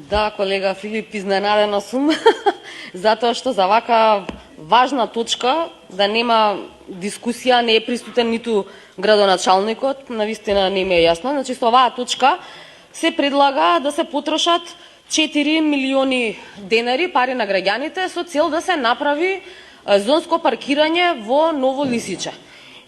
Да, колега Филип, изненадена сум, затоа што за вака важна точка да нема дискусија, не е присутен ниту градоначалникот, навистина не ми е јасно. Значи, со оваа точка се предлага да се потрошат 4 милиони денари, пари на граѓаните, со цел да се направи зонско паркирање во Ново Лисиче.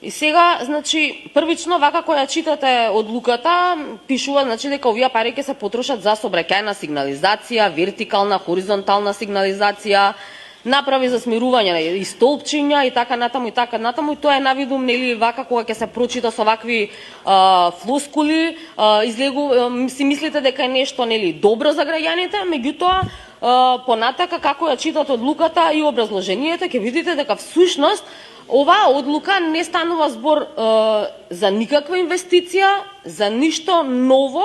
И сега, значи, првично, вака која читате одлуката, пишува, значи, дека овие пари ќе се потрошат за сообраќајна сигнализација, вертикална, хоризонтална сигнализација, направи за смирување и столпчиња и така натаму и така натаму. И тоа е навидум, нели, вака кога ќе се прочита со вакви флоскули, си мислите дека е нешто, нели, добро за граѓаните, меѓутоа понатака како ја читате одлуката и образложението, ќе видите дека всушност оваа одлука не станува збор за никаква инвестиција, за ништо ново,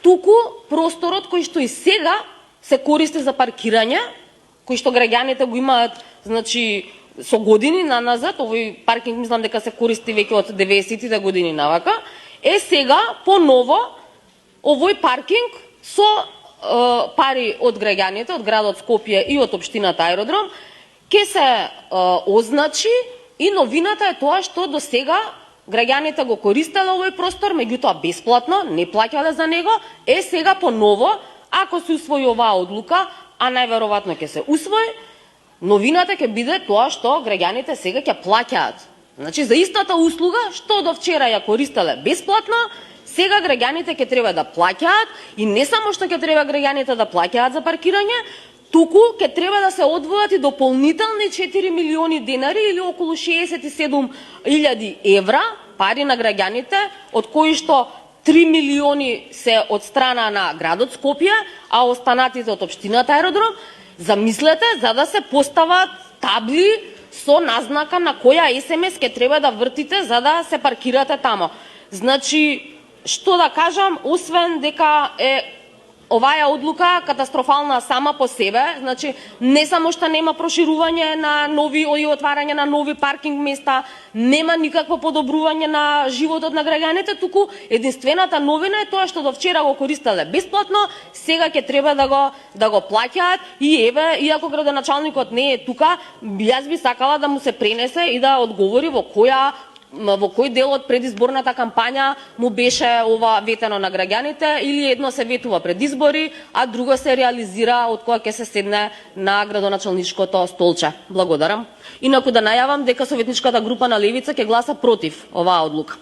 туку просторот кој што и сега се користи за паркирање, кој што граѓаните го имаат, значи, со години назад, овој паркинг мислам дека се користи веќе од 90-тите години навака, е сега поново овој паркинг со пари од граѓаните, од градот Скопје и од општината Аеродром, ќе се означи. И новината е тоа што до сега граѓаните го користеле овој простор, меѓутоа бесплатно, не плаќале за него, сега поново, ако се усвои оваа одлука, а најверојатно ќе се усвои, новината ќе биде тоа што граѓаните сега ќе плаќаат. Значи, за истата услуга, што до вчера ја користеле бесплатно, сега граѓаните ќе треба да плаќаат, и не само што ќе треба граѓаните да плаќаат за паркирање, туку ќе треба да се одвојат и дополнителни 4 милиони денари или околу 67.000 евра, пари на граѓаните, од кои што 3 милиони се од страна на градот Скопје, а останатите од општината Аеродром. Замислете, за да се постават табли со назнака на која СМС ќе треба да вртите за да се паркирате тамо. Значи, што да кажам, освен дека е оваа одлука катастрофална сама по себе, значи не само што нема проширување на нови и отварање на нови паркинг места, нема никакво подобрување на животот на граѓаните, туку единствената новина е тоа што до вчера го користеле бесплатно, сега ќе треба да го плаќаат. И еве, иако градоначалникот не е тука, јас би сакала да му се пренесе и да одговори во кој дел од предизборната кампања му беше ова ветено на граѓаните, или едно се ветува пред избори, а друго се реализира од кога ќе се седне на градоначалничкото столче. Благодарам. Инаку да најавам дека советничката група на Левица ќе гласа против оваа одлука.